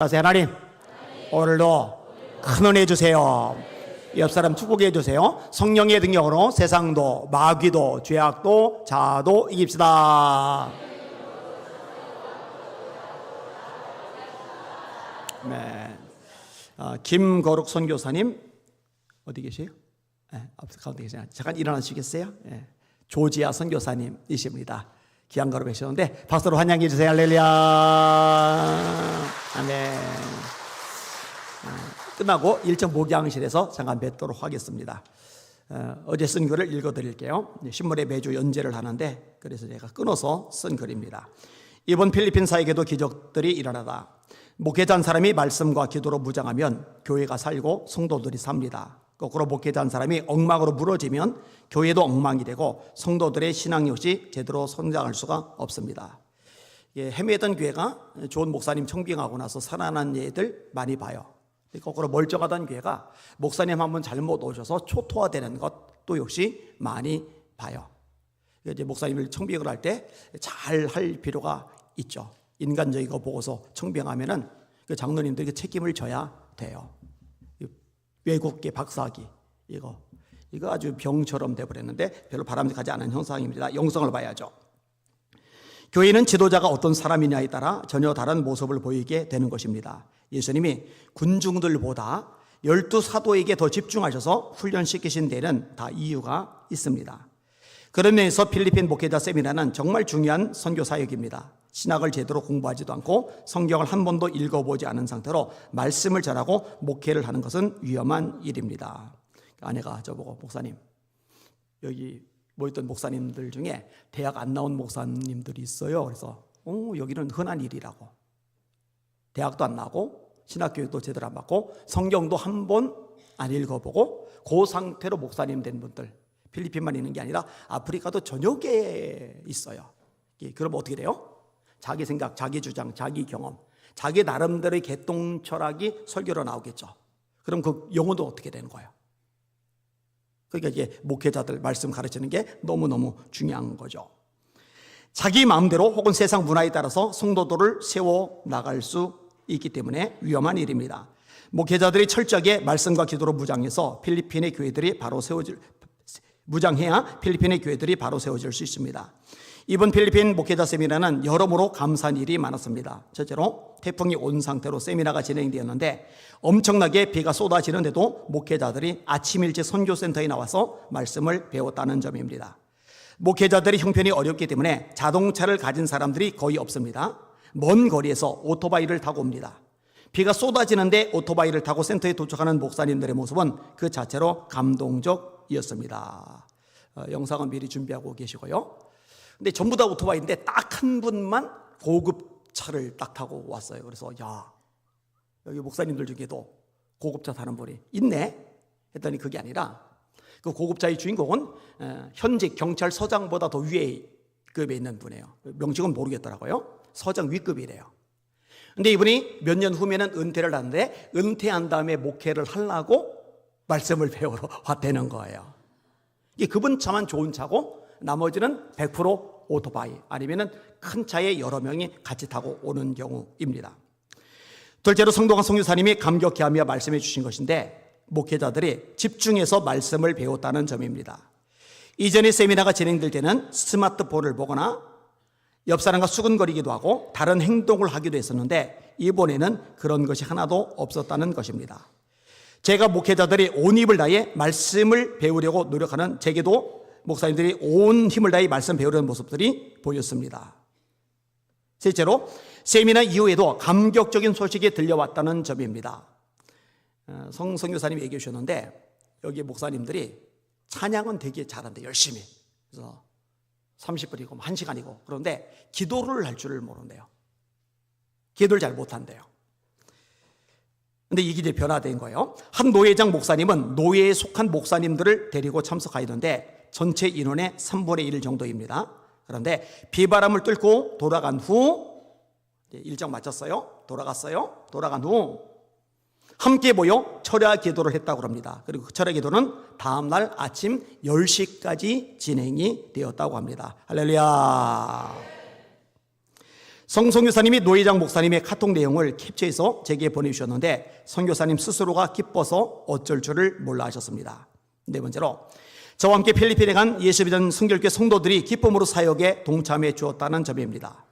하나님, 오늘도 큰 은혜 주세요. 옆 사람 축복해 주세요. 성령의 능력으로 세상도 마귀도 죄악도 자아도 이깁시다. 네. 김거룩 선교사님 어디 계세요? 네, 가운데 계세요. 잠깐 일어나시겠어요? 네. 조지아 선교사님이십니다. 귀한 걸음 하셨는데 박수로 환영해 주세요. 할렐루야. 아멘. 끝나고 일정 목양실에서 잠깐 뵙도록 하겠습니다. 어제 쓴 글을 읽어드릴게요. 신문에 매주 연재를 하는데 그래서 제가 끊어서 쓴 글입니다. 이번 필리핀 사역에도 기적들이 일어나다 목회자 한 사람이 말씀과 기도로 무장하면 교회가 살고 성도들이 삽니다. 거꾸로 목회자 한 사람이 엉망으로 무너지면 교회도 엉망이 되고 성도들의 신앙 역시 제대로 성장할 수가 없습니다. 헤매던 교회가 좋은 목사님 청빙하고 나서 살아난 예들 많이 봐요. 거꾸로 멀쩡하던 교회가 목사님 한번 잘못 오셔서 초토화되는 것도 역시 많이 봐요. 이제 목사님을 청빙을 할 때 잘 할 필요가 있죠. 인간적인 거 보고서 청빙하면은 그 장로님들에게 책임을 져야 돼요. 외국계 박사학위 이거 아주 병처럼 돼버렸는데 별로 바람직하지 않은 현상입니다. 영성을 봐야죠. 교회는 지도자가 어떤 사람이냐에 따라 전혀 다른 모습을 보이게 되는 것입니다. 예수님이 군중들보다 12사도에게 더 집중하셔서 훈련시키신 데는 다 이유가 있습니다. 그런 면에서 필리핀 목회자 세미나는 정말 중요한 선교 사역입니다. 신학을 제대로 공부하지도 않고 성경을 한 번도 읽어보지 않은 상태로 말씀을 전하고 목회를 하는 것은 위험한 일입니다. 아내가 저보고 목사님, 여기 모였던 목사님들 중에 대학 안 나온 목사님들이 있어요. 그래서 여기는 흔한 일이라고. 대학도 안 나고 신학교육도 제대로 안 받고 성경도 한 번 안 읽어보고 그 상태로 목사님 된 분들 필리핀만 있는 게 아니라 아프리카도 전역에 있어요. 그럼 어떻게 돼요? 자기 생각, 자기 주장, 자기 경험, 자기 나름대로의 개똥 철학이 설교로 나오겠죠. 그럼 그 영혼도 어떻게 되는 거예요? 그러니까 이게 목회자들 말씀 가르치는 게 너무너무 중요한 거죠. 자기 마음대로 혹은 세상 문화에 따라서 성도들을 세워 나갈 수 있기 때문에 위험한 일입니다. 목회자들이 철저하게 말씀과 기도로 무장해서 필리핀의 교회들이 바로 무장해야 필리핀의 교회들이 바로 세워질 수 있습니다. 이번 필리핀 목회자 세미나는 여러모로 감사한 일이 많았습니다. 첫째로 태풍이 온 상태로 세미나가 진행되었는데 엄청나게 비가 쏟아지는데도 목회자들이 아침 일찍 선교센터에 나와서 말씀을 배웠다는 점입니다. 목회자들이 형편이 어렵기 때문에 자동차를 가진 사람들이 거의 없습니다. 먼 거리에서 오토바이를 타고 옵니다. 비가 쏟아지는데 오토바이를 타고 센터에 도착하는 목사님들의 모습은 그 자체로 감동적이었습니다. 영상은 미리 준비하고 계시고요. 근데 전부 다 오토바이인데 딱 한 분만 고급 차를 딱 타고 왔어요. 그래서 여기 목사님들 중에도 고급차 타는 분이 있네 했더니 그게 아니라 그 고급차의 주인공은 현직 경찰서장보다 더 위에 급에 있는 분이에요. 명칭은 모르겠더라고요. 서장 위급이래요. 근데 이분이 몇 년 후면은 은퇴를 하는데 은퇴한 다음에 목회를 하려고 말씀을 배우러 왔다는 거예요. 이게 그분 차만 좋은 차고 나머지는 100% 오토바이 아니면은 큰 차에 여러 명이 같이 타고 오는 경우입니다. 둘째로 성동환 선교사님이 감격해하며 말씀해 주신 것인데 목회자들이 집중해서 말씀을 배웠다는 점입니다. 이전에 세미나가 진행될 때는 스마트폰을 보거나 옆 사람과 수근거리기도 하고 다른 행동을 하기도 했었는데 이번에는 그런 것이 하나도 없었다는 것입니다. 제가 목회자들이 온 힘을 다해 말씀을 배우려고 노력하는 제게도 목사님들이 온 힘을 다해 말씀 배우려는 모습들이 보였습니다. 셋째로 세미나 이후에도 감격적인 소식이 들려왔다는 점입니다. 성교사님이 얘기해 주셨는데 여기 목사님들이 찬양은 되게 잘한대 열심히. 그래서 30분이고 1시간이고 그런데 기도를 할 줄을 모른대요. 기도를 잘 못한대요. 근데 이게 이제 변화된 거예요. 한 노회장 목사님은 노회에 속한 목사님들을 데리고 참석하였는데 전체 인원의 3분의 1 정도입니다. 그런데 비바람을 뚫고 돌아간 후 일정 마쳤어요. 돌아간 후 함께 모여 철야 기도를 했다고 합니다. 그리고 그 철야 기도는 다음날 아침 10시까지 진행이 되었다고 합니다. 할렐루야. 성교사님이 노회장 목사님의 카톡 내용을 캡처해서 제게 보내주셨는데 성교사님 스스로가 기뻐서 어쩔 줄을 몰라 하셨습니다. 네 번째로, 저와 함께 필리핀에 간 예수비전 성결교회 성도들이 기쁨으로 사역에 동참해 주었다는 점입니다.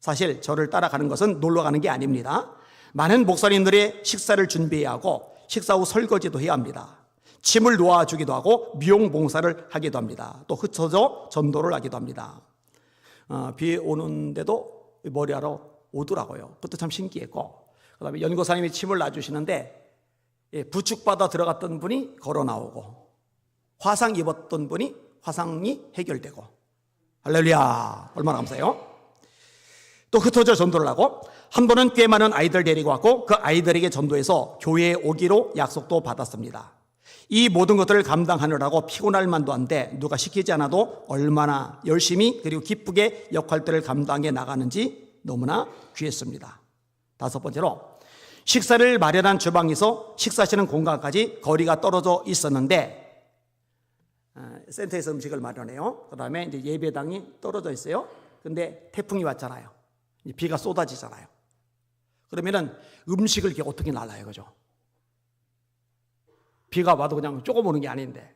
사실 저를 따라가는 것은 놀러 가는 게 아닙니다. 많은 목사님들의 식사를 준비해야 하고 식사 후 설거지도 해야 합니다. 침을 놓아주기도 하고 미용 봉사를 하기도 합니다. 또 흩어져 전도를 하기도 합니다. 비 오는데도 머리하러 오더라고요. 그것도 참 신기했고, 그 다음에 연고사님이 침을 놔주시는데 부축받아 들어갔던 분이 걸어 나오고 화상 입었던 분이 화상이 해결되고, 할렐루야, 얼마나 감사해요. 또 흩어져 전도를 하고, 한 번은 꽤 많은 아이들 데리고 왔고 그 아이들에게 전도해서 교회에 오기로 약속도 받았습니다. 이 모든 것들을 감당하느라고 피곤할 만도 한데 누가 시키지 않아도 얼마나 열심히 그리고 기쁘게 역할들을 감당해 나가는지 너무나 귀했습니다. 다섯 번째로, 식사를 마련한 주방에서 식사하시는 공간까지 거리가 떨어져 있었는데 센터에서 음식을 마련해요. 그 다음에 이제 예배당이 떨어져 있어요. 근데 태풍이 왔잖아요. 비가 쏟아지잖아요. 그러면은 음식을 이렇게 어떻게 날라요, 그죠? 비가 와도 그냥 조금 오는 게 아닌데.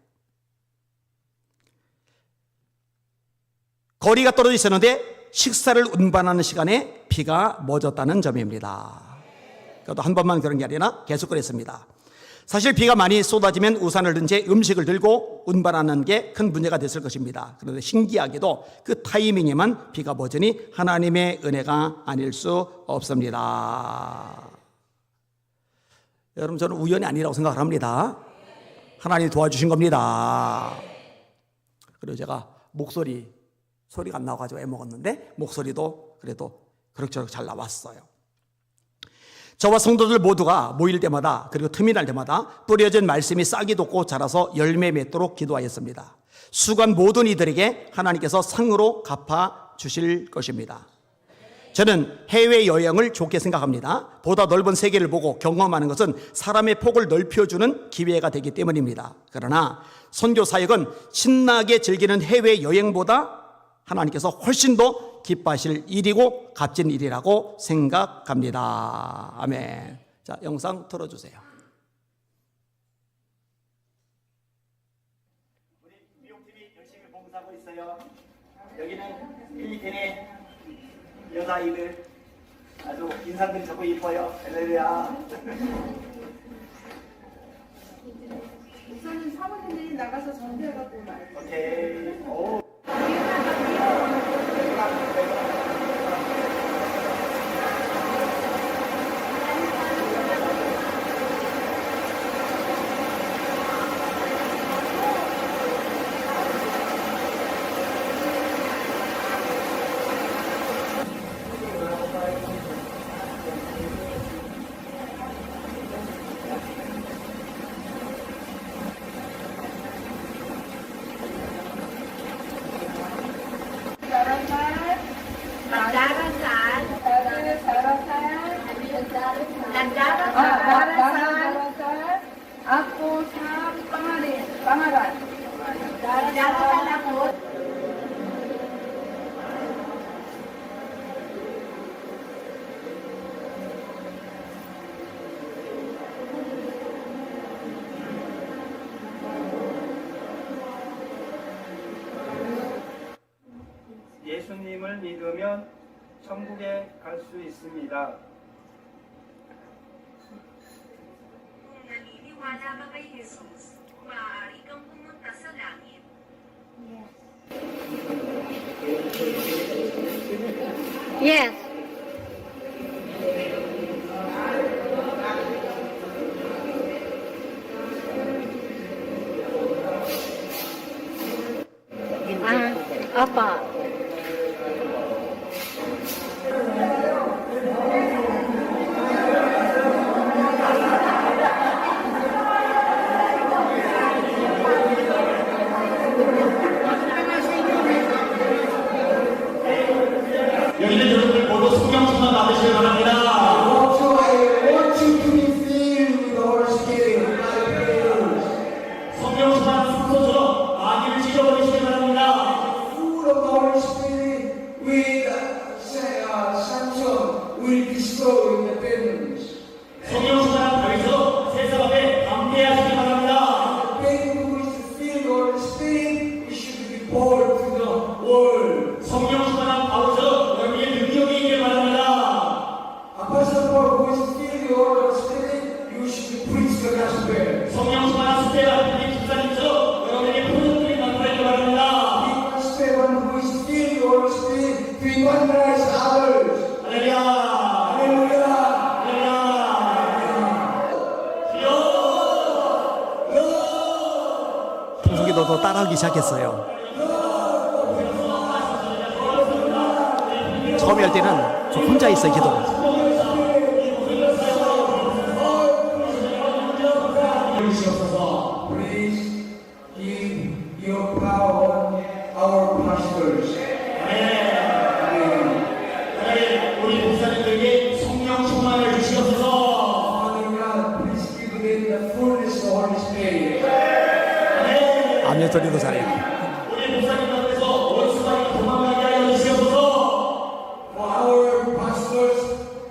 거리가 떨어져 있었는데 식사를 운반하는 시간에 비가 멎었다는 점입니다. 그래도 한 번만 그런 게 아니라 계속 그랬습니다. 사실 비가 많이 쏟아지면 우산을 든 채 음식을 들고 운반하는 게 큰 문제가 됐을 것입니다. 그런데 신기하게도 그 타이밍에만 비가 멎으니 하나님의 은혜가 아닐 수 없습니다. 여러분, 저는 우연이 아니라고 생각을 합니다. 하나님이 도와주신 겁니다. 그리고 제가 소리가 안 나와가지고 애먹었는데 목소리도 그래도 그럭저럭 잘 나왔어요. 저와 성도들 모두가 모일 때마다 그리고 틈이 날 때마다 뿌려진 말씀이 싹이 돋고 자라서 열매 맺도록 기도하였습니다. 수고한 모든 이들에게 하나님께서 상으로 갚아 주실 것입니다. 저는 해외여행을 좋게 생각합니다. 보다 넓은 세계를 보고 경험하는 것은 사람의 폭을 넓혀주는 기회가 되기 때문입니다. 그러나 선교 사역은 신나게 즐기는 해외여행보다 하나님께서 훨씬 더 기뻐하실 일이고 값진 일이라고 생각합니다. 아멘. 자, 영상 틀어주세요. 우리 미용팀이 열심히 봉사하고 있어요. 여기는 필리핀의 여자아이들, 아주 인상들이 자꾸 이뻐요. 할렐루야. 우선은 사모님들이 나가서 전도해갖고 말이에요. 오케이. 오. Ako sa pangalan. Darasan ako. 예수님을 믿으면 천국에 갈 수 있습니다. Naniniwala ka kay Jesus, maaari kang pumunta sa langit. Yes. Apa. 여기는 여러분들 모두 성경서만 받으시기 바랍니다. Also, I want you to be filled with the Holy Spirit. 성경서만 산소처럼 아기를 찢어버리시기 바랍니다. Full of the 저도 따라하기 시작했어요. 처음에 할 때는 저 혼자 있어요, 기도. Please give your power our pastors. 우리 목사님들에게 성령 충만을 주시옵소서. Father God, please give them the fullness of Holy Spirit. 아멘 소리도 잘해요. 우리 목사님 앞에서 원수가 도망가게 하여 주시옵소서. For our pastors,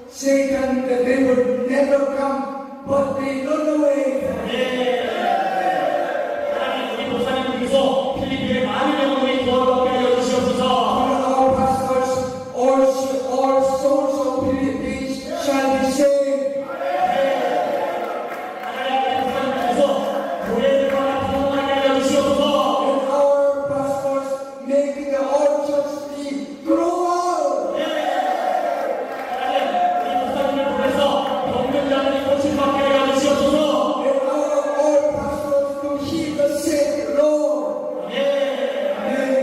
Satan, the devil never come, but they run away. 하나님 우리 목사님들께서 필리핀의 많은 영혼이 구원받게 하여 주시옵소서. Our pastors, all souls of Philippines shall be saved. 하나님 우리 목사님들께서 교회들과 구원하게 하여 주시옵소서. And our pastors make the whole church be grow up. 하나님 우리 목사님을 보내서 병든 자들이 고침받게 하여 주시옵소서. And our all pastors to heal the sick, Lord. Amen.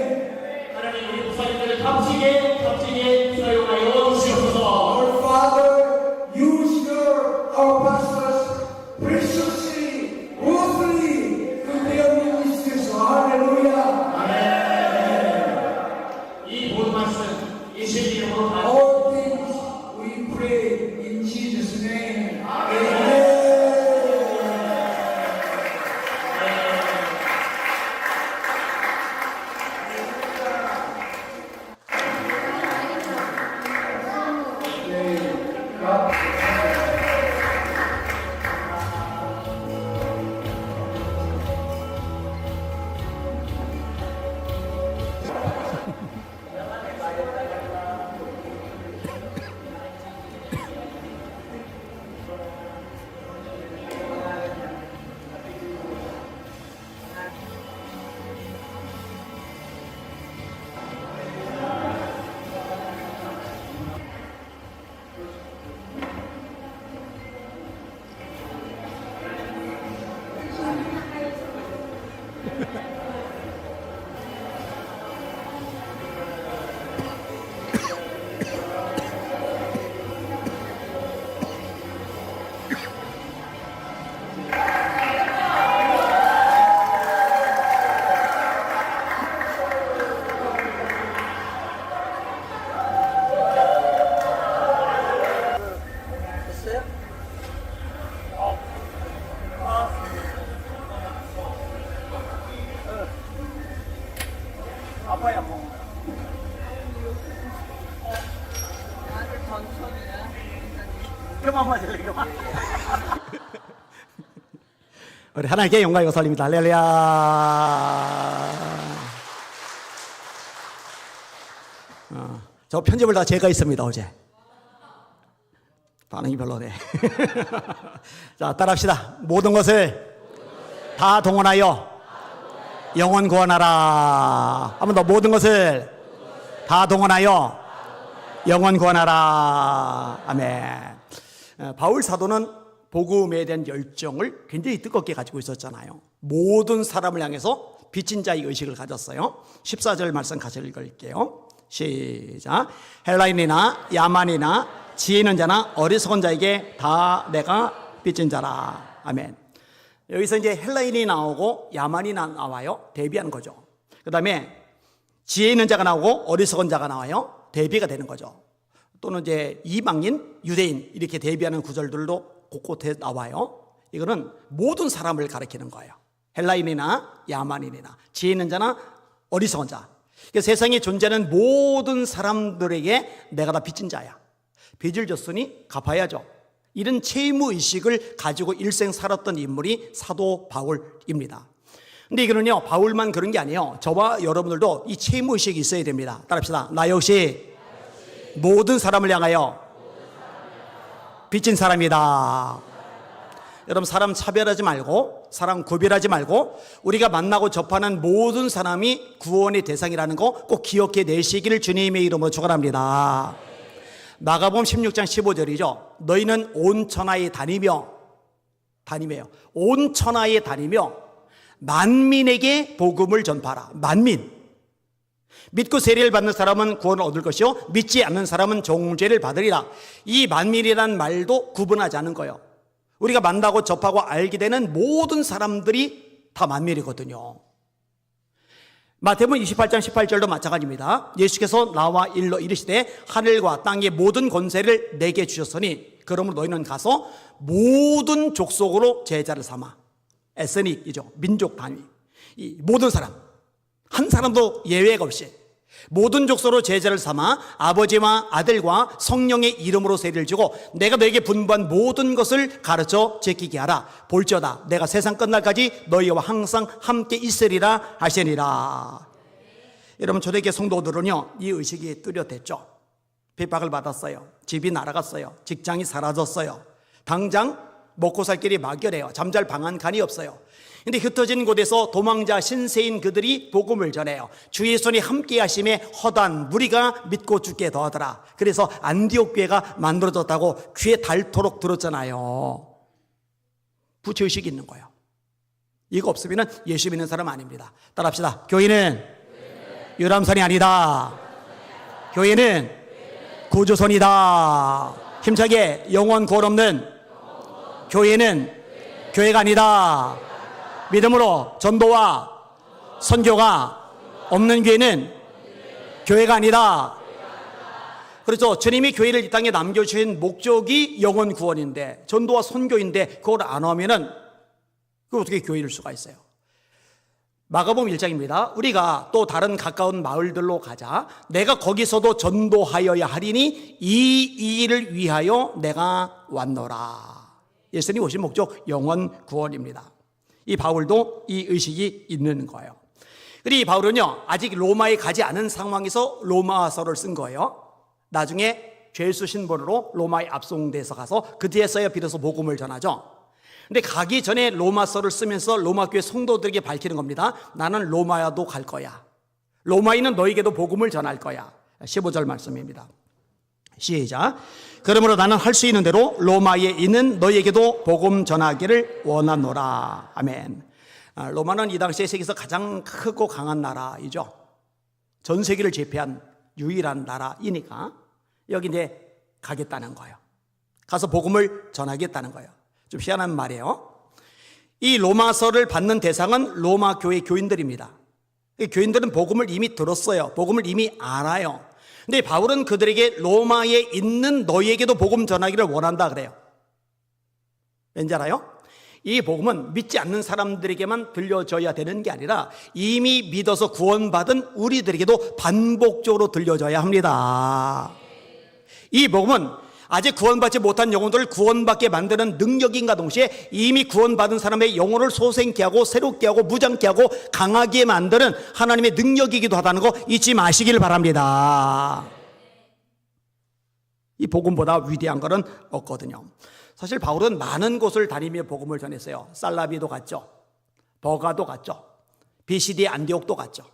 하나님 우리 목사님들을 값지게 사용하여 주시옵소서. Our Father, use our pastors preciously, worthily to their ministries. Hallelujah. 이 모든 말씀 예수의 이름으로 다 All things we pray in Jesus' name. Amen. 아파요, 아파. 그만 마실래, 그만. 우리 하나님께 영광이 고살립니다. 할렐루야. 저 편집을 다 제가 했습니다, 어제. 반응이 별로네. 자, 따라합시다. 모든 것을 다 동원하여 영혼 구원하라. 한 번 더. 모든 것을 다 동원하여 영혼 구원하라. 아멘. 바울 사도는 복음에 대한 열정을 굉장히 뜨겁게 가지고 있었잖아요. 모든 사람을 향해서 빚진 자의 의식을 가졌어요. 14절 말씀 같이 읽을게요. 시작. 헬라인이나 야만이나 지혜 있는 자나 어리석은 자에게 다 내가 빚진 자라. 아멘. 여기서 이제 헬라인이 나오고 야만이 나와요. 대비하는 거죠. 그 다음에 지혜 있는 자가 나오고 어리석은 자가 나와요. 대비가 되는 거죠. 또는 이제 이방인, 유대인 이렇게 대비하는 구절들도 곳곳에 나와요. 이거는 모든 사람을 가리키는 거예요. 헬라인이나 야만인이나 지혜 있는 자나 어리석은 자. 그러니까 세상에 존재하는 모든 사람들에게 내가 다 빚진 자야. 빚을 졌으니 갚아야죠. 이런 채무의식을 가지고 일생 살았던 인물이 사도 바울입니다. 근데 이거는요, 바울만 그런 게 아니에요. 저와 여러분들도 이 채무의식이 있어야 됩니다. 따라합시다. 나 역시 모든 사람을 향하여 빚진 사람이다. 여러분, 사람 차별하지 말고, 사람 구별하지 말고, 우리가 만나고 접하는 모든 사람이 구원의 대상이라는 거 꼭 기억해 내시기를 주님의 이름으로 축원합니다. 마가복음 16장 15절이죠. 너희는 온 천하에 다니며 온 천하에 다니며 만민에게 복음을 전파하라. 만민. 믿고 세례를 받는 사람은 구원을 얻을 것이요 믿지 않는 사람은 정죄를 받으리라. 이 만민이라는 말도 구분하지 않은 거예요. 우리가 만나고 접하고 알게 되는 모든 사람들이 다 만민이거든요. 마태복음 28장 18절도 마찬가지입니다. 예수께서 나와 일러 이르시되 하늘과 땅의 모든 권세를 내게 주셨으니 그러므로 너희는 가서 모든 족속으로 제자를 삼아. 에스닉이죠. 민족 단위. 이 모든 사람, 한 사람도 예외가 없이 모든 족속으로 제자를 삼아 아버지와 아들과 성령의 이름으로 세례를 주고 내가 너에게 분부한 모든 것을 가르쳐 지키게 하라. 볼지어다 내가 세상 끝날까지 너희와 항상 함께 있으리라 하시니라. 여러분, 초대교회 성도들은요 이 의식이 뚜렷했죠. 핍박을 받았어요. 집이 날아갔어요. 직장이 사라졌어요. 당장 먹고 살 길이 막연해요. 잠잘 방 한 칸이 없어요. 근데 흩어진 곳에서 도망자 신세인 그들이 복음을 전해요. 주의 손이 함께 하심에 허다한 무리가 믿고 죽게 더하더라. 그래서 안디옥 교회가 만들어졌다고 귀에 닳도록 들었잖아요. 부채의식이 있는 거예요. 이거 없으면 예수 믿는 사람 아닙니다. 따라합시다. 교회는 유람선이 아니다. 교회는 구조선이다. 힘차게 영원 구원 없는 교회는 교회가 아니다. 믿음으로 전도와 선교가 없는 교회는 교회가 아니다. 그렇죠. 주님이 교회를 이 땅에 남겨주신 목적이 영혼 구원인데 전도와 선교인데 그걸 안 하면은 그 어떻게 교회일 수가 있어요. 마가복음 1장입니다. 우리가 또 다른 가까운 마을들로 가자. 내가 거기서도 전도하여야 하리니 이 일을 위하여 내가 왔노라. 예수님 오신 목적 영혼 구원입니다. 이 바울도 이 의식이 있는 거예요. 그리고 이 바울은요 아직 로마에 가지 않은 상황에서 로마서를 쓴 거예요. 나중에 죄수 신분으로 로마에 압송돼서 가서 그 뒤에서야 비로소 복음을 전하죠. 근데 가기 전에 로마서를 쓰면서 로마 교회 성도들에게 밝히는 겁니다. 나는 로마야도 갈 거야. 로마에 있는 너에게도 복음을 전할 거야. 15절 말씀입니다. 시작. 그러므로 나는 할 수 있는 대로 로마에 있는 너에게도 복음 전하기를 원하노라. 아멘. 로마는 이 당시에 세계에서 가장 크고 강한 나라이죠. 전 세계를 제패한 유일한 나라이니까 여기 이제 가겠다는 거예요. 가서 복음을 전하겠다는 거예요. 좀 희한한 말이에요. 이 로마서를 받는 대상은 로마 교회 교인들입니다. 교인들은 복음을 이미 들었어요. 복음을 이미 알아요. 근데 바울은 그들에게 로마에 있는 너희에게도 복음 전하기를 원한다 그래요. 왠지 알아요? 이 복음은 믿지 않는 사람들에게만 들려져야 되는 게 아니라 이미 믿어서 구원받은 우리들에게도 반복적으로 들려져야 합니다. 이 복음은 아직 구원받지 못한 영혼들을 구원받게 만드는 능력인가 동시에 이미 구원받은 사람의 영혼을 소생케 하고 새롭게 하고 무장케 하고 강하게 만드는 하나님의 능력이기도 하다는 거 잊지 마시길 바랍니다. 이 복음보다 위대한 것은 없거든요. 사실 바울은 많은 곳을 다니며 복음을 전했어요. 살라비도 갔죠. 버가도 갔죠. 비시디 안디옥도 갔죠.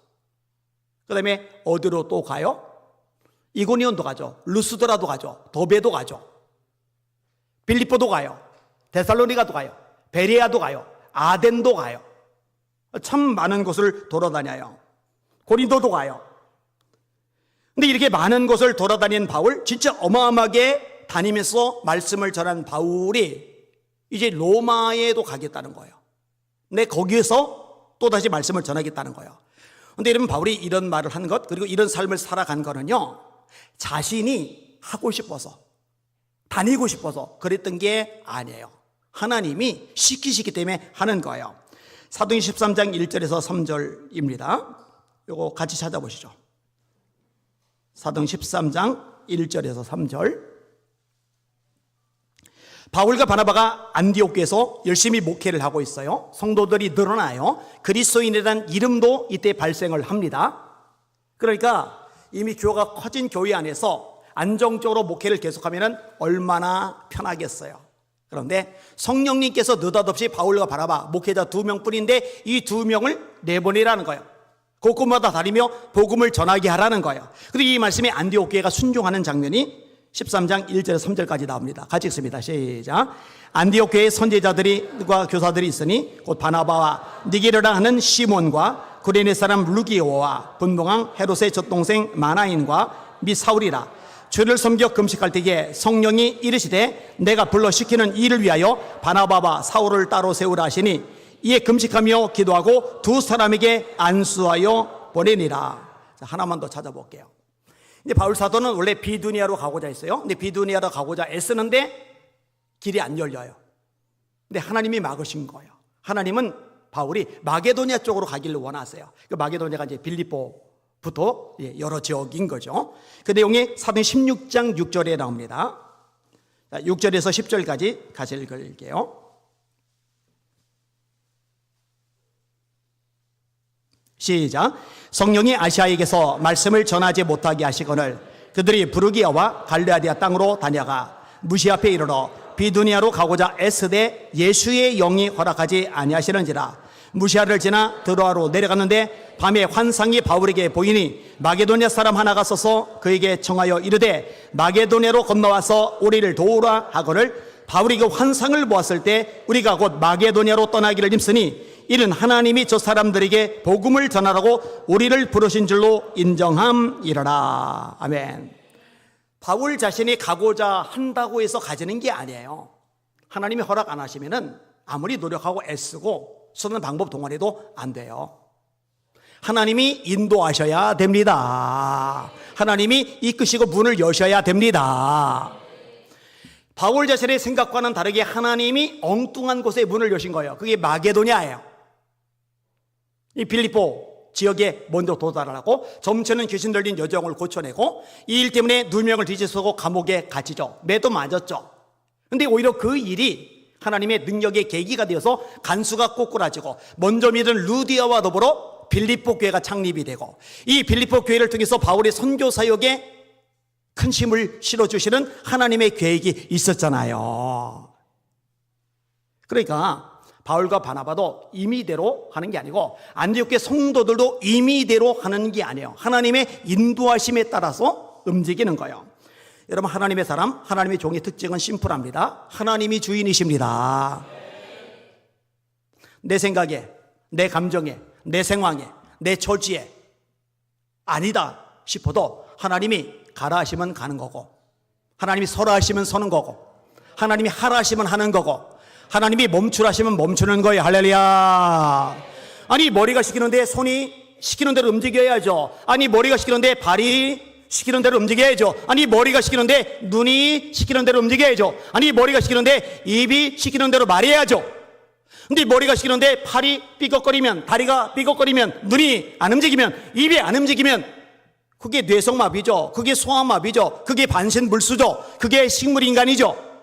그 다음에 어디로 또 가요? 이고니온도 가죠. 루스드라도 가죠. 도베도 가죠. 빌립보도 가요. 데살로니가도 가요. 베레아도 가요. 아덴도 가요. 참 많은 곳을 돌아다녀요. 고린도도 가요. 근데 이렇게 많은 곳을 돌아다니는 바울, 진짜 어마어마하게 다니면서 말씀을 전한 바울이 이제 로마에도 가겠다는 거예요. 근데 거기에서 또다시 말씀을 전하겠다는 거예요. 근데 여러분, 바울이 이런 말을 한 것, 그리고 이런 삶을 살아간 거는요, 자신이 하고 싶어서 다니고 싶어서 그랬던 게 아니에요. 하나님이 시키시기 때문에 하는 거예요. 사도행 13장 1절에서 3절입니다. 이거 같이 찾아보시죠. 사도행 13장 1절에서 3절. 바울과 바나바가 안디옥 교회에서 열심히 목회를 하고 있어요. 성도들이 늘어나요. 그리스도인이라는 이름도 이때 발생을 합니다. 그러니까 이미 교회가 커진 교회 안에서 안정적으로 목회를 계속하면 얼마나 편하겠어요. 그런데 성령님께서 느닷없이 바울과 바나바 목회자 2명뿐인데 이 2명을 내보내라는 거예요. 곳곳마다 다니며 복음을 전하게 하라는 거예요. 그리고 이 말씀에 안디옥 교회가 순종하는 장면이 13장 1절에서 3절까지 나옵니다. 같이 읽습니다. 시작. 안디옥 교회의 선지자들과 교사들이 있으니 곧 바나바와 니게르라 하는 시몬과 구레네 사람 루기오와 분봉왕 헤롯의 젖동생 마나인과 미 사울이라. 주를 섬겨 금식할 때에 성령이 이르시되 내가 불러 시키는 일을 위하여 바나바와 사울을 따로 세우라 하시니 이에 금식하며 기도하고 두 사람에게 안수하여 보내니라. 자, 하나만 더 찾아볼게요. 근데 바울 사도는 원래 비두니아로 가고자 했어요. 근데 비두니아로 가고자 애쓰는데 길이 안 열려요. 근데 하나님이 막으신 거예요. 하나님은 바울이 마게도니아 쪽으로 가기를 원하세요. 그 마게도니아가 이제 빌립보부터 여러 지역인 거죠. 그 내용이 사도행 16장 6절에 나옵니다. 6절에서 10절까지 같이 읽을게요. 시작. 성령이 아시아에게서 말씀을 전하지 못하게 하시거늘 그들이 부르기아와 갈레아디아 땅으로 다녀가 무시 앞에 이르러 비두니아로 가고자 애쓰되 예수의 영이 허락하지 아니하시는지라. 무시아를 지나 드로아로 내려갔는데 밤에 환상이 바울에게 보이니 마게도니아 사람 하나가 서서 그에게 청하여 이르되 마게도니아로 건너와서 우리를 도우라 하거늘 바울이 그 환상을 보았을 때 우리가 곧 마게도니아로 떠나기를 힘쓰니 이는 하나님이 저 사람들에게 복음을 전하라고 우리를 부르신 줄로 인정함이라라. 아멘. 바울 자신이 가고자 한다고 해서 가지는 게 아니에요. 하나님이 허락 안 하시면은 아무리 노력하고 애쓰고 쓰는 방법 동원해도 안 돼요. 하나님이 인도하셔야 됩니다. 하나님이 이끄시고 문을 여셔야 됩니다. 바울 자신의 생각과는 다르게 하나님이 엉뚱한 곳에 문을 여신 거예요. 그게 마게도니아예요. 이 빌립보 지역에 먼저 도달하고 점치는 귀신 들린 여종을 고쳐내고 이 일 때문에 누명을 뒤집어쓰고 감옥에 갇히죠. 매도 맞았죠. 근데 오히려 그 일이 하나님의 능력의 계기가 되어서 간수가 꼬꾸라지고 먼저 믿은 루디아와 더불어 빌립보 교회가 창립이 되고 이 빌립보 교회를 통해서 바울의 선교 사역에 큰 힘을 실어주시는 하나님의 계획이 있었잖아요. 그러니까 바울과 바나바도 임의대로 하는 게 아니고 안디옥 성도들도 임의대로 하는 게 아니에요. 하나님의 인도하심에 따라서 움직이는 거예요. 여러분, 하나님의 사람, 하나님의 종의 특징은 심플합니다. 하나님이 주인이십니다. 내 생각에, 내 감정에, 내 상황에, 내 처지에 아니다 싶어도 하나님이 가라 하시면 가는 거고, 하나님이 서라 하시면 서는 거고, 하나님이 하라 하시면 하는 거고, 하나님이 멈추라 하시면 멈추는 거예요. 할렐루야. 아니, 머리가 시키는데 손이 시키는 대로 움직여야죠. 아니, 머리가 시키는데 발이 시키는 대로 움직여야죠. 아니, 머리가 시키는데 눈이 시키는 대로 움직여야죠. 아니, 머리가 시키는데 입이 시키는 대로 말해야죠. 근데 머리가 시키는데 팔이 삐걱거리면, 다리가 삐걱거리면, 눈이 안 움직이면, 입이 안 움직이면 그게 뇌성마비죠. 그게 소아마비죠. 그게 반신불수죠. 그게 식물인간이죠.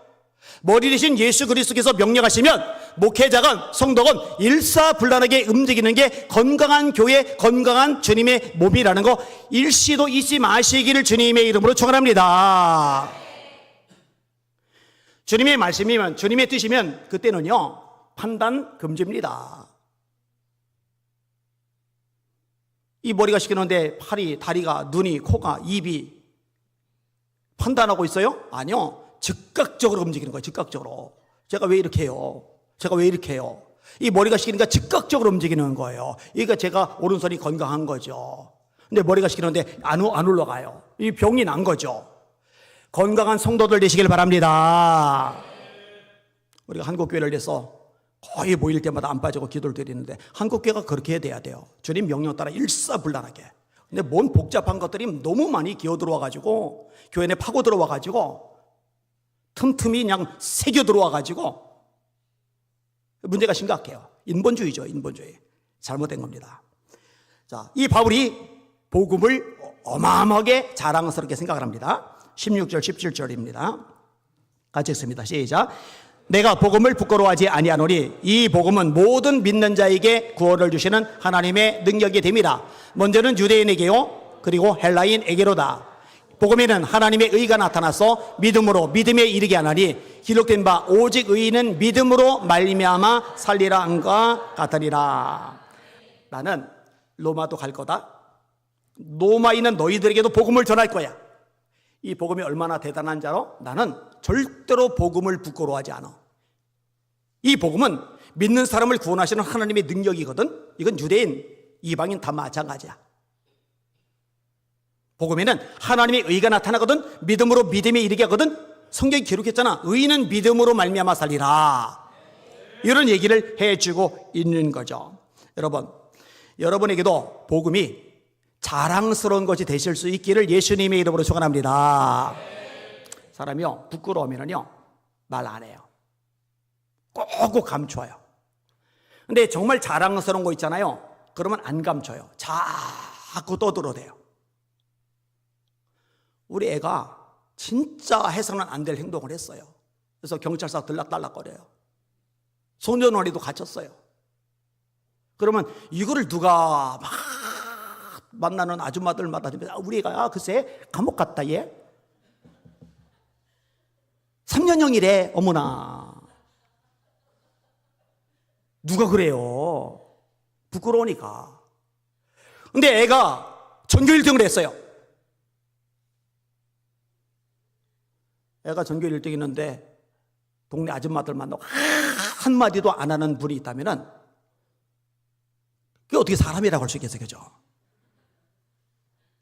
머리 대신 예수 그리스도께서 명령하시면 목회자건 성도건 일사불란하게 움직이는 게 건강한 교회, 건강한 주님의 몸이라는 거 일시도 잊지 마시기를 주님의 이름으로 축원합니다. 주님의 말씀이면, 주님의 뜻이면 그때는요 판단 금지입니다. 이 머리가 시키는데 팔이, 다리가, 눈이, 코가, 입이 판단하고 있어요? 아니요. 즉각적으로 움직이는 거예요. 즉각적으로. 제가 왜 이렇게 해요? 제가 왜 이렇게 해요? 이 머리가 시키니까 즉각적으로 움직이는 거예요. 그러니까 제가 오른손이 건강한 거죠. 근데 머리가 시키는데 안 올라가요. 이 병이 난 거죠. 건강한 성도들 되시길 바랍니다. 우리가 한국교회를 위해서 거의 모일 때마다 안 빠지고 기도를 드리는데 한국교회가 그렇게 돼야 돼요. 주님 명령 따라 일사불란하게. 근데 뭔 복잡한 것들이 너무 많이 기어 들어와가지고 교회 내 파고 들어와가지고 틈틈이 그냥 새겨 들어와가지고 문제가 심각해요. 인본주의죠. 인본주의. 잘못된 겁니다. 자, 이 바울이 복음을 어마어마하게 자랑스럽게 생각을 합니다. 16절 17절입니다. 같이 읽습니다. 시작. 내가 복음을 부끄러워하지 아니하노니 이 복음은 모든 믿는 자에게 구원을 주시는 하나님의 능력이 됨이라. 먼저는 유대인에게요 그리고 헬라인에게로다. 복음에는 하나님의 의가 나타나서 믿음으로 믿음에 이르게 하나니 기록된 바 오직 의인은 믿음으로 말미암아 살리라 함과 같으리라. 나는 로마도 갈 거다. 로마에 있는 너희들에게도 복음을 전할 거야. 이 복음이 얼마나 대단한지 알아? 나는 절대로 복음을 부끄러워하지 않아. 이 복음은 믿는 사람을 구원하시는 하나님의 능력이거든. 이건 유대인, 이방인 다 마찬가지야. 복음에는 하나님의 의가 나타나거든. 믿음으로 믿음에 이르게 하거든. 성경이 기록했잖아. 의인은 믿음으로 말미암아 살리라. 이런 얘기를 해주고 있는 거죠. 여러분에게도 복음이 자랑스러운 것이 되실 수 있기를 예수님의 이름으로 축원합니다. 사람이요, 부끄러우면요 말 안 해요. 꼭꼭 감춰요. 근데 정말 자랑스러운 거 있잖아요. 그러면 안 감춰요. 자꾸 떠들어대요. 우리 애가 진짜 해서는 안 될 행동을 했어요. 그래서 경찰서 들락달락거려요. 소년원에도 갇혔어요. 그러면 이거를 누가 막 만나는 아줌마들마다 우리 애가 글쎄 감옥 갔다 얘 3년형이래. 어머나, 누가 그래요? 부끄러우니까. 근데 애가 전교 1등을 했어요. 애가 전교 1등 했는데 동네 아줌마들 만나고 한마디도 안 하는 분이 있다면 그게 어떻게 사람이라고 할 수 있겠어요? 그죠?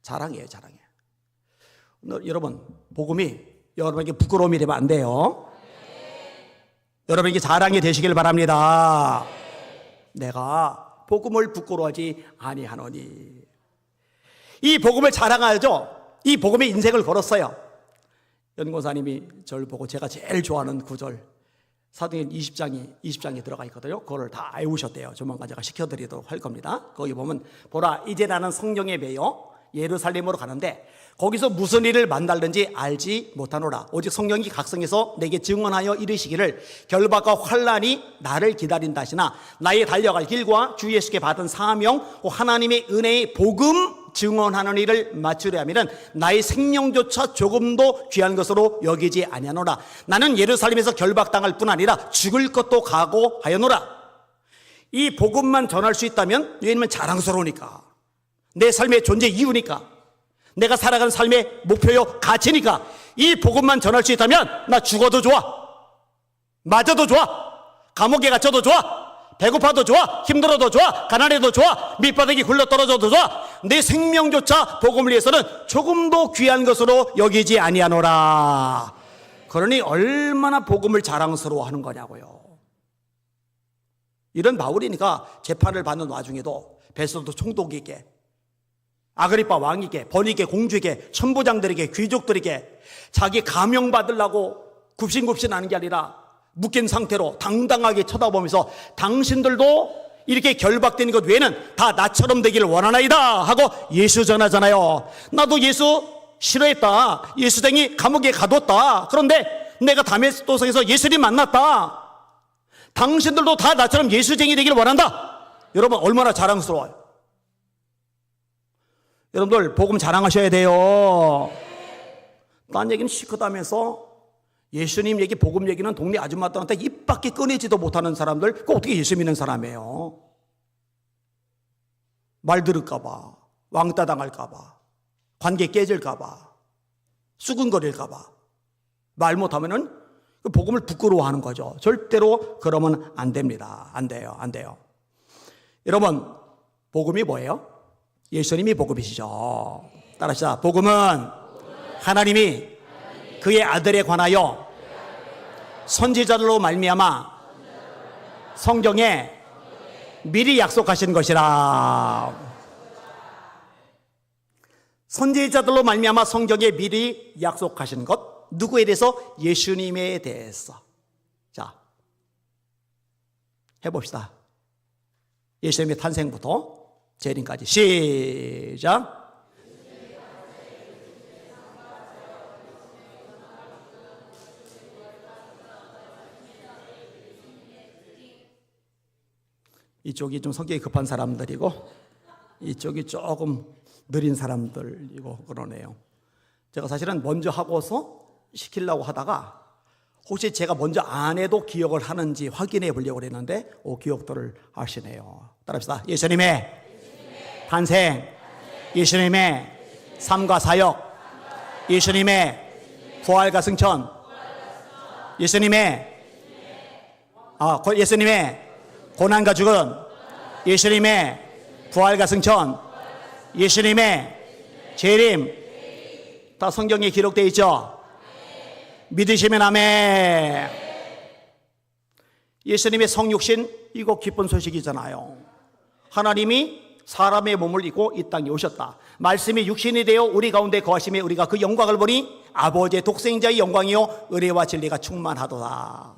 자랑이에요, 자랑이에요. 여러분, 복음이 여러분에게 부끄러움이 되면 안 돼요. 여러분에게 자랑이 되시길 바랍니다. 내가 복음을 부끄러워하지 아니하노니. 이 복음을 자랑하죠. 이 복음에 인생을 걸었어요. 연고사님이 저를 보고 제가 제일 좋아하는 구절, 사도행전 20장에 들어가 있거든요. 그걸 다 외우셨대요. 조만간 제가 시켜드리도록 할 겁니다. 거기 보면 보라, 이제 나는 성령에 매여 예루살렘으로 가는데 거기서 무슨 일을 만날는지 알지 못하노라. 오직 성령이 각성해서 내게 증언하여 이르시기를 결박과 환난이 나를 기다린다 하시나 나의 달려갈 길과 주 예수께 받은 사명, 하나님의 은혜의 복음 증언하는 일을 마치려 하면은 나의 생명조차 조금도 귀한 것으로 여기지 아니하노라. 나는 예루살렘에서 결박당할 뿐 아니라 죽을 것도 각오하였노라. 이 복음만 전할 수 있다면, 왜냐면 자랑스러우니까, 내 삶의 존재 이유니까, 내가 살아가는 삶의 목표요 가치니까, 이 복음만 전할 수 있다면 나 죽어도 좋아, 맞아도 좋아, 감옥에 갇혀도 좋아, 배고파도 좋아, 힘들어도 좋아, 가난해도 좋아, 밑바닥이 굴러떨어져도 좋아, 내 생명조차 복음을 위해서는 조금도 귀한 것으로 여기지 아니하노라. 그러니 얼마나 복음을 자랑스러워하는 거냐고요. 이런 바울이니까 재판을 받는 와중에도 베스도 총독에게, 아그리파 왕에게, 버니게 공주에게, 천부장들에게, 귀족들에게 자기 감형 받으려고 굽신굽신하는 게 아니라 묶인 상태로 당당하게 쳐다보면서 당신들도 이렇게 결박되는 것 외에는 다 나처럼 되기를 원하나이다 하고 예수 전하잖아요. 나도 예수 싫어했다. 예수쟁이 감옥에 가뒀다. 그런데 내가 다메섹도성에서 예수님 만났다. 당신들도 다 나처럼 예수쟁이 되기를 원한다. 여러분, 얼마나 자랑스러워요. 여러분들 복음 자랑하셔야 돼요. 딴 얘기는 시크다면서 예수님 얘기, 복음 얘기는 동네 아줌마들한테 입 밖에 꺼내지도 못하는 사람들, 그거 어떻게 예수 믿는 사람이에요? 말 들을까봐, 왕따 당할까봐, 관계 깨질까봐, 수근거릴까봐, 말 못하면은 그 복음을 부끄러워하는 거죠. 절대로 그러면 안 됩니다. 안 돼요. 안 돼요. 여러분, 복음이 뭐예요? 예수님이 복음이시죠. 따라하시다. 복음은 하나님이 그의 아들에 관하여 선지자들로 말미암아 성경에 미리 약속하신 것이라. 선지자들로 말미암아 성경에 미리 약속하신 것, 누구에 대해서? 예수님에 대해서. 자, 해봅시다. 예수님의 탄생부터 재림까지 시작. 이쪽이 좀 성격이 급한 사람들이고 이쪽이 조금 느린 사람들이고 그러네요. 제가 사실은 먼저 하고서 시키려고 하다가 혹시 제가 먼저 안 해도 기억을 하는지 확인해 보려고 했는데 기억들을 하시네요. 따라합시다. 예수님의 탄생, 예수님의 삶과 사역, 예수님의 부활과 승천. 예수님의 고난과 죽음. 예수님의 부활과 승천. 예수님의 재림. 다 성경에 기록되어 있죠. 믿으시면 아멘. 예수님의 성육신, 이거 기쁜 소식이잖아요. 하나님이 사람의 몸을 입고 이 땅에 오셨다. 말씀이 육신이 되어 우리 가운데 거하심에 우리가 그 영광을 보니 아버지의 독생자의 영광이요 은혜와 진리가 충만하도다.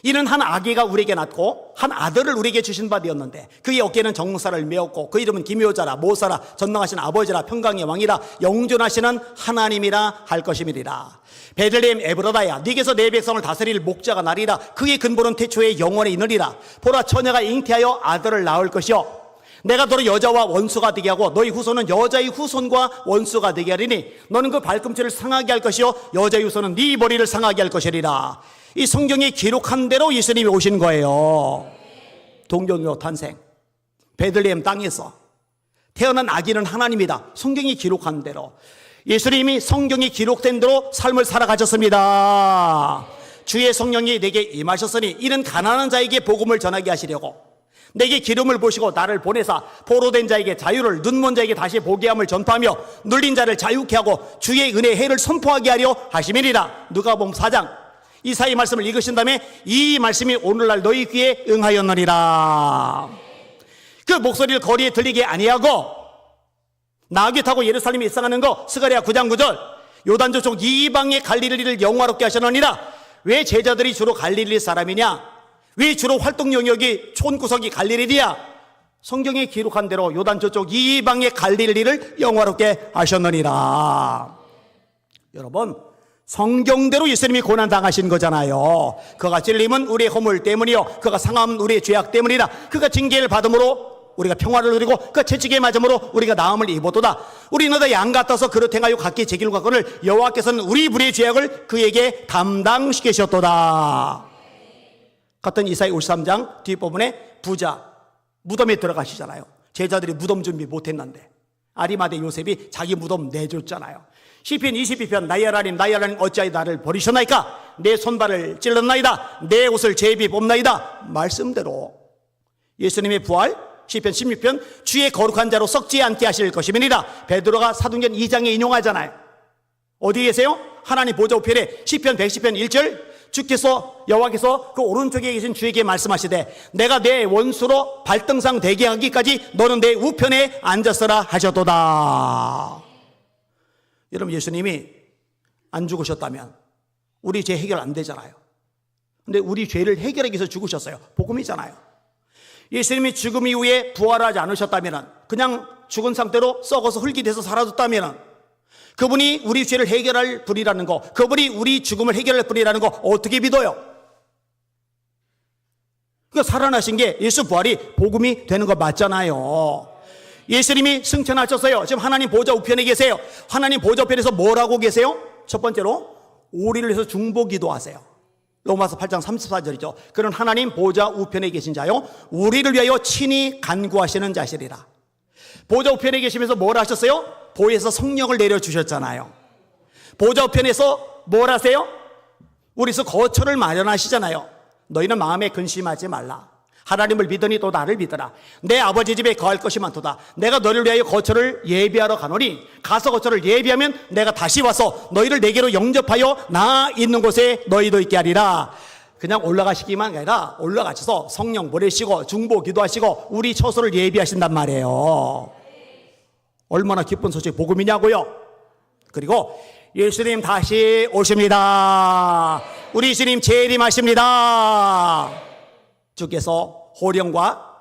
이는 한 아기가 우리에게 낳고 한 아들을 우리에게 주신 바 되었는데 그의 어깨는 정사를 메었고 그 이름은 기묘자라 모사라 전능하신 아버지라 평강의 왕이라 영존하시는 하나님이라 할 것임이리라. 베들레헴 에브라다야, 네게서 내 백성을 다스릴 목자가 나리라. 그의 근본은 태초에 영원에 있느니라. 보라, 처녀가 잉태하여 아들을 낳을 것이요 내가 너를 여자와 원수가 되게 하고 너희 후손은 여자의 후손과 원수가 되게 하리니 너는 그 발꿈치를 상하게 할 것이요 여자의 후손은 네 머리를 상하게 할 것이리라. 이 성경이 기록한 대로 예수님이 오신 거예요. 동정녀 탄생, 베들레헴 땅에서 태어난 아기는 하나님이다. 성경이 기록한 대로 예수님이 성경이 기록된 대로 삶을 살아가셨습니다. 주의 성령이 내게 임하셨으니 이는 가난한 자에게 복음을 전하게 하시려고 내게 기름을 부으시고 나를 보내사 포로된 자에게 자유를, 눈먼 자에게 다시 보게 함을 전파하며 눌린 자를 자유케 하고 주의 은혜의 해를 선포하게 하려 하심이니라. 누가복음 4장 이사야 말씀을 읽으신 다음에 이 말씀이 오늘날 너희 귀에 응하였느니라. 그 목소리를 거리에 들리게 아니하고 나귀 타고 예루살렘에 입성하는 거 스가랴 9장 9절 요단 저쪽 이방의 갈릴리를 영화롭게 하셨느니라. 왜 제자들이 주로 갈릴리 사람이냐? 왜 주로 활동 영역이 촌구석이 갈릴리야? 성경에 기록한 대로 요단 저쪽 이방의 갈릴리를 영화롭게 하셨느니라. 여러분, 성경대로 예수님이 고난당하신 거잖아요. 그가 찔림은 우리의 허물 때문이요 그가 상함은 우리의 죄악 때문이라. 그가 징계를 받음으로 우리가 평화를 누리고 그가 채찍에 맞음으로 우리가 나음을 입었도다. 우리는 다 양 같아서 그릇 행하여 각기 제 길과 끈을 여호와께서는 우리 불의의 죄악을 그에게 담당시키셨도다. 같은 이사야 53장 뒷부분에 부자 무덤에 들어가시잖아요. 제자들이 무덤 준비 못했는데 아리마대 요셉이 자기 무덤 내줬잖아요. 시편 22편 나의 하나님 어찌하여 나를 버리셨나이까? 내 손발을 찔렀나이다. 내 옷을 제비 뽑나이다. 말씀대로 예수님의 부활 시편 16편 주의 거룩한 자로 썩지 않게 하실 것임이니라. 베드로가 사도행전 2장에 인용하잖아요. 어디 계세요? 하나님 보좌 우편에 시편 110편 1절 주께서 여호와께서 그 오른쪽에 계신 주에게 말씀하시되 내가 내 원수로 발등상 되게 하기까지 너는 내 우편에 앉았으라 하셨도다. 여러분, 예수님이 안 죽으셨다면 우리 죄 해결 안 되잖아요. 근데 우리 죄를 해결하기 위해서 죽으셨어요. 복음이잖아요. 예수님이 죽음 이후에 부활하지 않으셨다면 그냥 죽은 상태로 썩어서 흙이 돼서 사라졌다면 그분이 우리 죄를 해결할 분이라는 거, 그분이 우리 죽음을 해결할 분이라는 거 어떻게 믿어요? 그러니까 살아나신 게 예수 부활이 복음이 되는 거 맞잖아요. 예수님이 승천하셨어요. 지금 하나님 보좌 우편에 계세요. 하나님 보좌 우편에서 뭘 하고 계세요? 첫 번째로 오리를 해서 중보기도 하세요. 로마서 8장 34절이죠. 그런 하나님 보좌 우편에 계신 자요 우리를 위하여 친히 간구하시는 자시리라. 보좌 우편에 계시면서 뭘 하셨어요? 보혜에서 성령을 내려주셨잖아요. 보좌 우편에서 뭘 하세요? 우리서 거처를 마련하시잖아요. 너희는 마음에 근심하지 말라. 하나님을 믿으니 또 나를 믿으라. 내 아버지 집에 거할 것이 많도다. 내가 너를 위하여 거처를 예비하러 가노니 가서 거처를 예비하면 내가 다시 와서 너희를 내게로 영접하여 나 있는 곳에 너희도 있게 하리라. 그냥 올라가시기만 아니라 올라가셔서 성령 보내시고 중보 기도하시고 우리 처소를 예비하신단 말이에요. 얼마나 기쁜 소식 복음이냐고요. 그리고 예수님 다시 오십니다. 우리 예수님 재림하십니다. 주께서 호령과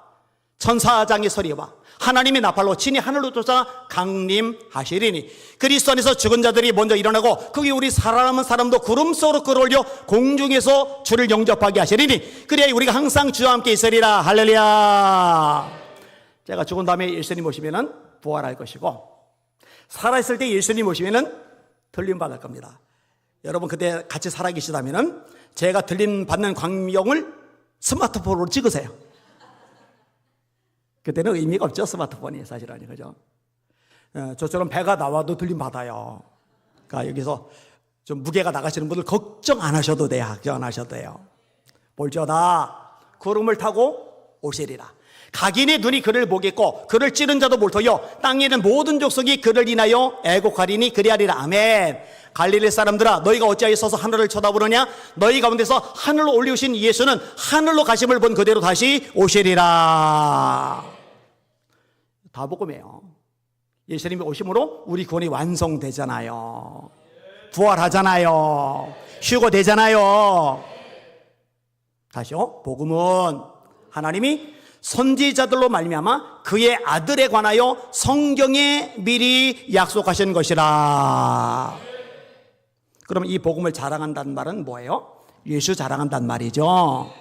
천사장의 소리와 하나님의 나팔로 친히 하늘로 쫓아 강림하시리니 그리스도 안에서 죽은 자들이 먼저 일어나고 거기 우리 살아남은 사람도 구름 속으로 끌어올려 공중에서 주를 영접하게 하시리니 그래야 우리가 항상 주와 함께 있으리라. 할렐루야. 제가 죽은 다음에 예수님 오시면은 부활할 것이고 살아있을 때 예수님 오시면은 들림 받을 겁니다. 여러분 그때 같이 살아계시다면은 제가 들림 받는 광명을 스마트폰으로 찍으세요. 그때는 의미가 없죠. 스마트폰이 사실은. 그죠? 저처럼 배가 나와도 들림 받아요. 그러니까 여기서 좀 무게가 나가시는 분들 걱정 안 하셔도 돼요. 걱정 안 하셔도 돼요. 볼지어다 구름을 타고 오시리라. 각인의 눈이 그를 보겠고 그를 찌른 자도 볼터요 땅에 있는 모든 족속이 그를 인하여 애곡하리니 그리하리라. 아멘. 갈릴리 사람들아 너희가 어찌하여 서서 하늘을 쳐다보느냐. 너희 가운데서 하늘로 올리우신 예수는 하늘로 가심을 본 그대로 다시 오시리라. 다 복음이에요. 예수님이 오심으로 우리 구원이 완성되잖아요. 부활하잖아요. 휴거되잖아요. 다시요. 복음은 하나님이 선지자들로 말미암아 그의 아들에 관하여 성경에 미리 약속하신 것이라. 그러면 이 복음을 자랑한다는 말은 뭐예요? 예수 자랑한다는 말이죠.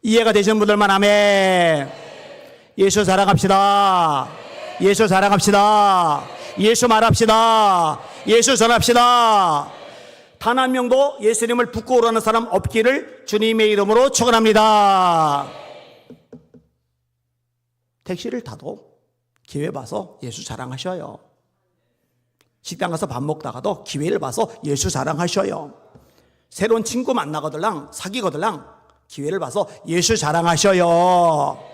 이해가 되시는 분들만 아멘. 예수 자랑합시다. 예수 자랑합시다. 예수 말합시다. 예수 전합시다. 단 한 명도 예수님을 부끄러워하는 사람 없기를 주님의 이름으로 축원합니다. 택시를 타도 기회 봐서 예수 자랑하셔요. 식당 가서 밥 먹다가도 기회를 봐서 예수 자랑하셔요. 새로운 친구 만나거들랑 사귀거들랑 기회를 봐서 예수 자랑하셔요.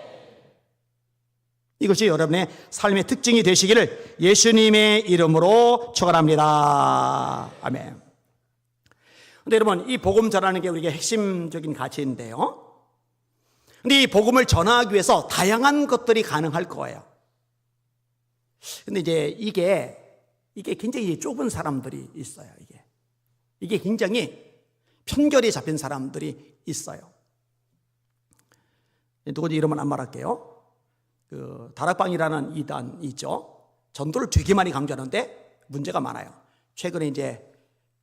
이것이 여러분의 삶의 특징이 되시기를 예수님의 이름으로 축원합니다. 아멘. 근데 여러분 이 복음 전하는 게 우리에게 핵심적인 가치인데요. 근데 이 복음을 전하기 위해서 다양한 것들이 가능할 거예요. 근데 이제 이게 굉장히 좁은 사람들이 있어요. 이게 굉장히 편결이 잡힌 사람들이 있어요. 누구지 이름은 안 말할게요. 그 다락방이라는 이단이 있죠. 전도를 되게 많이 강조하는데 문제가 많아요. 최근에 이제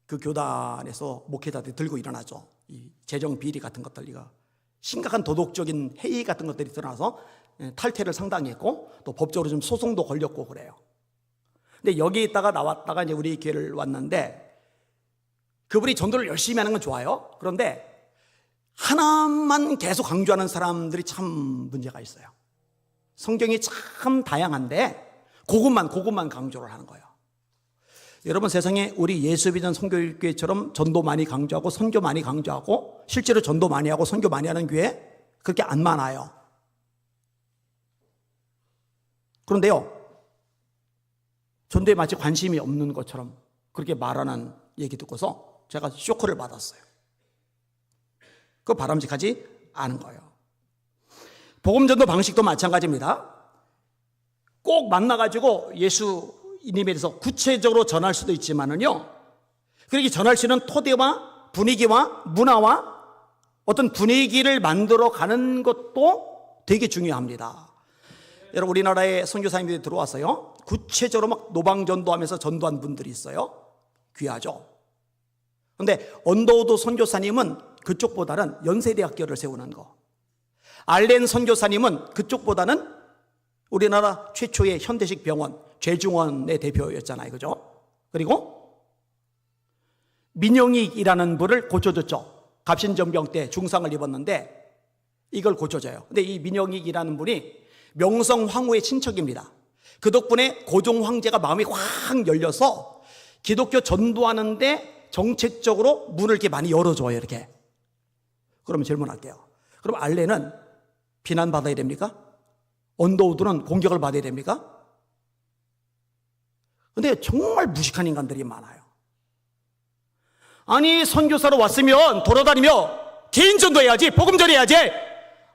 그 교단에서 목회자들이 들고 일어나죠. 이 재정 비리 같은 것들, 이거 심각한 도덕적인 해이 같은 것들이 드러나서 탈퇴를 상당히 했고 또 법적으로 좀 소송도 걸렸고 그래요. 근데 여기 있다가 나왔다가 이제 우리 교회를 왔는데 그분이 전도를 열심히 하는 건 좋아요. 그런데 하나만 계속 강조하는 사람들이 참 문제가 있어요. 성경이 참 다양한데 그것만 강조를 하는 거예요. 여러분 세상에 우리 예수비전 선교교회처럼 전도 많이 강조하고 선교 많이 강조하고 실제로 전도 많이 하고 선교 많이 하는 교회 그렇게 안 많아요. 그런데요, 전도에 마치 관심이 없는 것처럼 그렇게 말하는 얘기 듣고서 제가 쇼크를 받았어요. 그거 바람직하지 않은 거예요. 복음전도 방식도 마찬가지입니다. 꼭 만나가지고 예수님에 대해서 구체적으로 전할 수도 있지만은요, 그렇게 전할 수 있는 토대와 분위기와 문화와 어떤 분위기를 만들어 가는 것도 되게 중요합니다. 여러분 우리나라에 선교사님들이 들어왔어요. 구체적으로 막 노방전도하면서 전도한 분들이 있어요. 귀하죠. 그런데 언더우드 선교사님은 그쪽보다는 연세대학교를 세우는 거, 알렌 선교사님은 그쪽보다는 우리나라 최초의 현대식 병원 죄중원의 대표였잖아요. 그죠? 그리고 민영익이라는 분을 고쳐줬죠. 갑신전병 때 중상을 입었는데 이걸 고쳐줘요. 근데 이 민영익이라는 분이 명성 황후의 친척입니다. 그 덕분에 고종 황제가 마음이 확 열려서 기독교 전도하는데 정책적으로 문을 이렇게 많이 열어줘요. 이렇게. 그러면 질문할게요. 그럼 알렌은 비난받아야 됩니까? 언더우드는 공격을 받아야 됩니까? 근데 정말 무식한 인간들이 많아요. 아니 선교사로 왔으면 돌아다니며 개인 전도해야지, 복음 전해야지.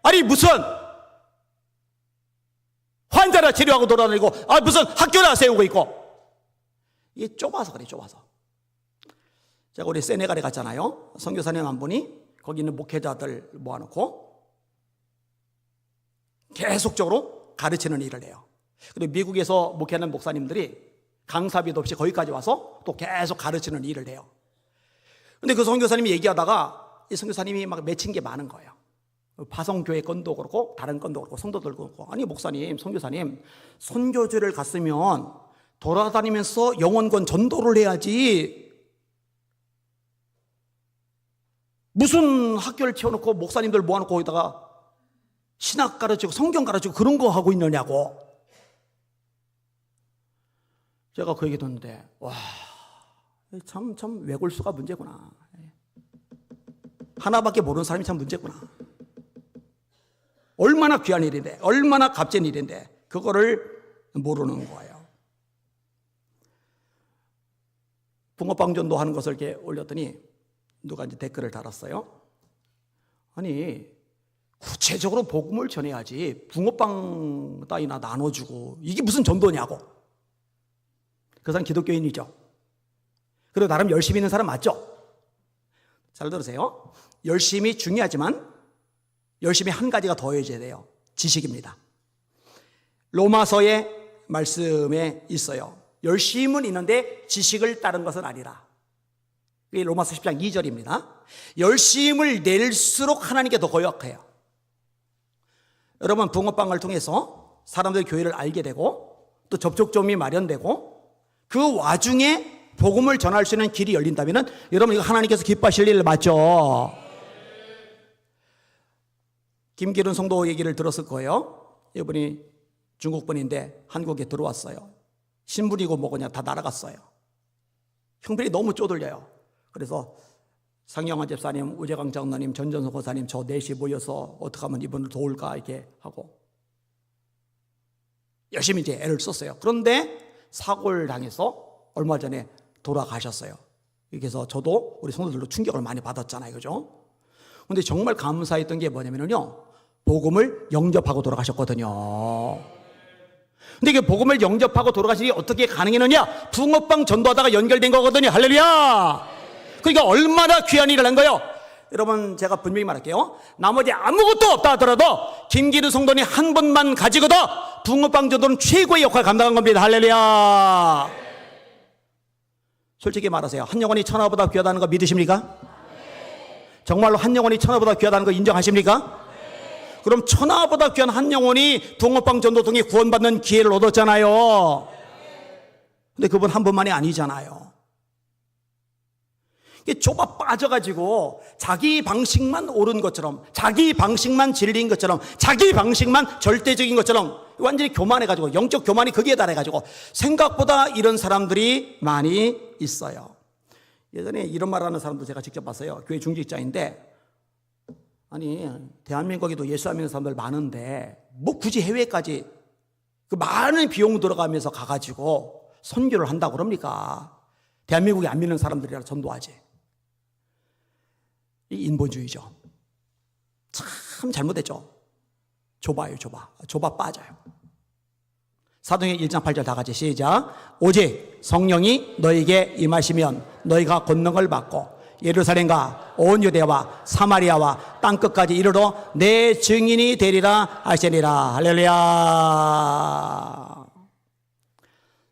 아니 무슨 환자라 치료하고 돌아다니고 무슨 학교나 세우고 있고. 이게 좁아서 그래, 좁아서. 제가 우리 세네갈에 갔잖아요. 선교사님 한 분이 거기 있는 목회자들 모아놓고 계속적으로 가르치는 일을 해요. 그리고 미국에서 목회하는 목사님들이 강사비도 없이 거기까지 와서 또 계속 가르치는 일을 해요. 근데 그 선교사님이 얘기하다가 이 선교사님이 막 맺힌 게 많은 거예요. 파송교회 건도 그렇고 다른 건도 그렇고 성도들 그렇고, 아니 목사님, 선교사님, 선교지를 갔으면 돌아다니면서 영혼권 전도를 해야지. 무슨 학교를 채워놓고 목사님들 모아놓고 거기다가 신학 가르치고 성경 가르치고 그런 거 하고 있느냐고. 제가 그 얘기 듣는데 와, 참 외골수가 문제구나. 하나밖에 모르는 사람이 참 문제구나. 얼마나 귀한 일인데, 얼마나 값진 일인데 그거를 모르는 거예요. 붕어빵 전도하는 것을 이렇게 올렸더니 누가 이제 댓글을 달았어요. 아니, 구체적으로 복음을 전해야지 붕어빵 따위나 나눠주고 이게 무슨 전도냐고. 그 사람 기독교인이죠. 그리고 나름 열심히 있는 사람 맞죠? 잘 들으세요. 열심히 중요하지만 열심히 한 가지가 더해져야 돼요. 지식입니다. 로마서의 말씀에 있어요. 열심은 있는데 지식을 따른 것은 아니라. 이게 로마서 10장 2절입니다. 열심을 낼수록 하나님께 더 거역해요. 여러분, 붕어빵을 통해서 사람들이 교회를 알게 되고 또 접촉점이 마련되고 그 와중에 복음을 전할 수 있는 길이 열린다면 여러분 이거 하나님께서 기뻐하실 일 맞죠? 김기룬 성도 얘기를 들었을 거예요. 이분이 중국분인데 한국에 들어왔어요. 신분이고 뭐고냐 다 날아갔어요. 형들이 너무 쪼들려요. 그래서 상영환 집사님, 우재강 장로님, 전전석 고사님 저 넷이 모여서 어떻게 하면 이분을 도울까 이렇게 하고 열심히 이제 애를 썼어요. 그런데 사고를 당해서 얼마 전에 돌아가셨어요. 그래서 저도 우리 성도들도 충격을 많이 받았잖아요. 그죠? 근데 정말 감사했던 게 뭐냐면요. 복음을 영접하고 돌아가셨거든요. 근데 이게 복음을 영접하고 돌아가시니 어떻게 가능했느냐? 붕어빵 전도하다가 연결된 거거든요. 할렐루야! 그러니까 얼마나 귀한 일을 한 거예요. 여러분, 제가 분명히 말할게요. 나머지 아무것도 없다 하더라도 김기루 성도님 한 분만 가지고도 붕어빵 전도는 최고의 역할을 감당한 겁니다. 할렐루야! 솔직히 말하세요. 한 영혼이 천하보다 귀하다는 거 믿으십니까? 정말로 한 영혼이 천하보다 귀하다는 거 인정하십니까? 그럼 천하보다 귀한 한 영혼이 붕어빵 전도 통해 구원받는 기회를 얻었잖아요. 근데 그분 한 분만이 아니잖아요. 이게 좁아 빠져가지고 자기 방식만 옳은 것처럼, 자기 방식만 진리인 것처럼, 자기 방식만 절대적인 것처럼 완전히 교만해가지고, 영적 교만이 거기에 달해가지고 생각보다 이런 사람들이 많이 있어요. 예전에 이런 말하는 사람도 제가 직접 봤어요. 교회 중직자인데, 아니 대한민국에도 예수 안 믿는 사람들 많은데 뭐 굳이 해외까지 그 많은 비용 들어가면서 가가지고 선교를 한다고 그럽니까? 대한민국에 안 믿는 사람들이라 전도하지. 이 인본주의죠. 참 잘못했죠. 좁아요. 좁아 빠져요. 사도행전 1장 8절 다 같이 시작. 오직 성령이 너에게 임하시면 너희가 권능을 받고 예루살렘과 온 유대와 사마리아와 땅끝까지 이르러 내 증인이 되리라 하시니라. 할렐루야.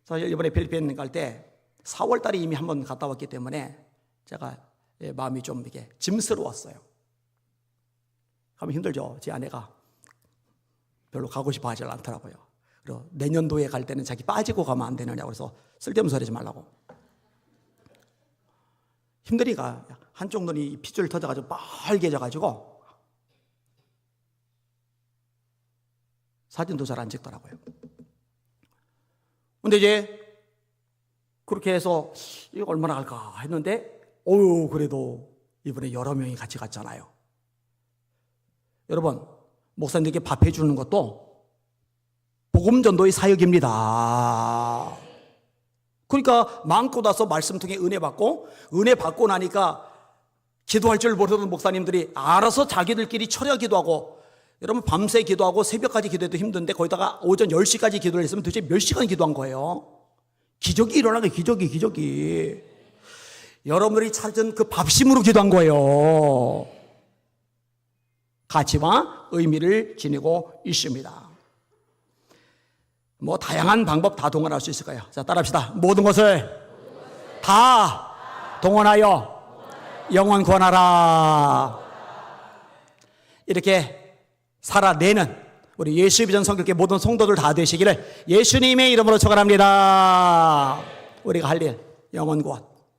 사실 이번에 필리핀 갈 때 4월 달에 이미 한번 갔다 왔기 때문에 제가 마음이 좀 이렇게 짐스러웠어요. 가면 힘들죠. 제 아내가 별로 가고 싶어 하지 않더라고요. 그리고 내년도에 갈 때는 자기 빠지고 가면 안 되느냐고 그래서 쓸데없는 소리 하지 말라고. 힘드니까 한쪽 눈이 핏줄 터져가지고 빨개져가지고 사진도 잘 안 찍더라고요. 근데 이제 그렇게 해서 이거 얼마나 갈까 했는데 그래도 이번에 여러 명이 같이 갔잖아요. 여러분, 목사님들께 밥 해주는 것도 복음 전도의 사역입니다. 그러니까 마음껏 와서 말씀 통해 은혜 받고 나니까 기도할 줄 모르는 목사님들이 알아서 자기들끼리 철야 기도하고, 여러분 밤새 기도하고 새벽까지 기도해도 힘든데 거기다가 오전 10시까지 기도를 했으면 도대체 몇 시간 기도한 거예요? 기적이 일어난 거예요. 기적이. 여러분들이 찾은 그 밥심으로 기도한 거예요. 가치와 의미를 지니고 있습니다. 뭐 다양한 방법 다 동원할 수 있을 거예요. 자, 따라합시다. 모든 것을 다 동원하여 영혼 구원하라. 이렇게 살아내는 우리 예수 비전 성교회 모든 성도들 다 되시기를 예수님의 이름으로 축원합니다. 우리가 할 일 영혼 구원.